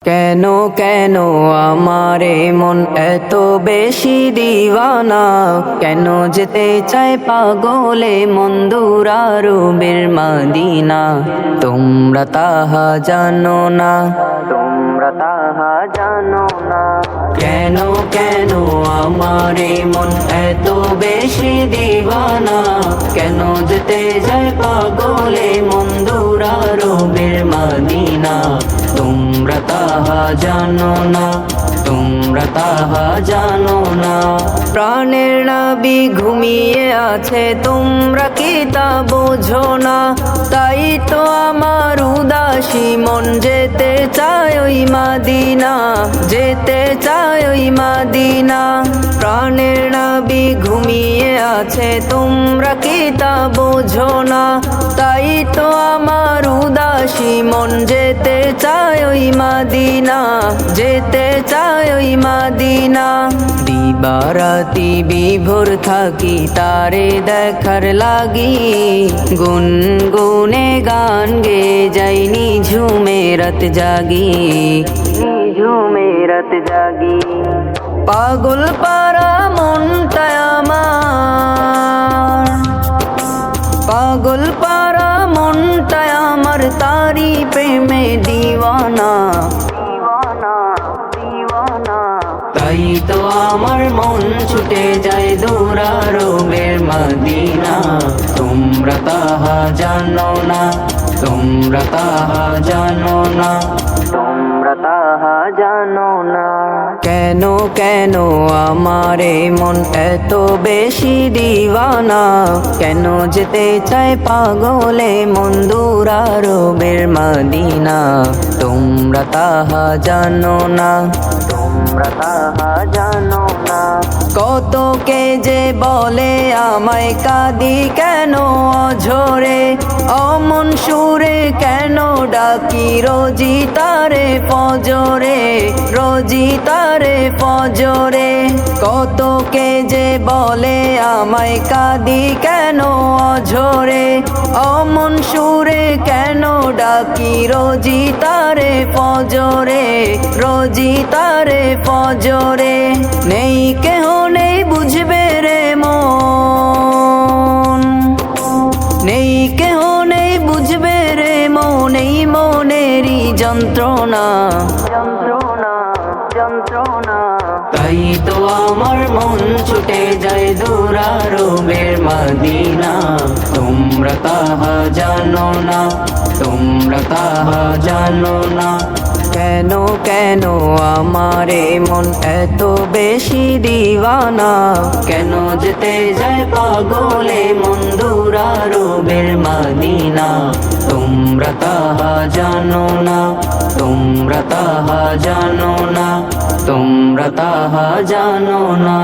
কেন কেন আমারে মন এত বেশি দিওয়ানা, কেন যেতে চায় পাগলে মন দূর আরবের মদিনা। তোমরা তাহা জানো না, তোমরা তাহা জানো না। কেন কেন আমারে মন এত বেশি দিওয়ানা, কেন যেতে যায় পাগলে মন দূর আরবের মদিনা। তোমরা তাহা জানো না, তোমরা তাহা জানো না। প্রাণের নবী ঘুমিয়ে আছে, তোমরা কি তা বোঝো না? তাই তো আমার উদাসী মন যেতে চায় ওই মদিনা, যেতে চায় ওই মদিনা। প্রাণের নবী ঘুমিয়ে আছে, তোমরা কি তা বোঝো না? তাই তো আমার উদাসী মন যেতে চায় ওই মদিনা, যেতে চায় ওই মদিনা। দিবারাতি বিভোর থাকি তারে দেখার লাগি, গুনগুনে গান গে যাইনি ঝুমে রাত জাগি, ঝুমে রাত জাগি। পাগল পারা মনটা আমার, পাগল পারা মনটা আমার তারি প্রেমে দিওয়ানা, দিওয়ানা দিওয়ানা। তাই তো আমার মন ছুটে যায় দূর আরবের মদিনা। তোমরা তাহা জানো না, তোমরা তাহা জানো না, তোমরা তাহা জানো না। কেন কেন আমারে মন এত বেশি দিওয়ানা, কেন যেতে চায় পাগলে মন দূর আরবের মদিনা। তোমরা তাহা জানো না, তোমরা তাহা জানো না। কত কে যে বলে আমায় কাঁদি কেন অঝরে, অমন সুরে কেন ডাকি রোজি তারে ফজরে, রোজি তারে ফজরে। কত কে যে বলে আমায় কাঁদি কেন অঝরে, অমন সুরে কেন ডাকি রোজি তারে ফজরে, রোজি তারে ফজরে। নেই কেহ নেই বুঝবে রে মন, নেই কেহ নেই বুঝবে রে মন এই মনেরই যন্ত্রণা, যন্ত্রণা যন্ত্রণা। তাই তো আমার মন ছুটে যায় দূর আরবের মদিনা। তোমরা তাহা জানো না, তোমরা তাহা জানো না। কেন কেন আমারে মন এত বেশি দিওয়ানা, কেন যেতে যায় পাগলে মন দূর আরবের মদিনা। তোমরা তাহা জানো না, তোমরা তাহা জানো না, তোমরা তাহা জানো না।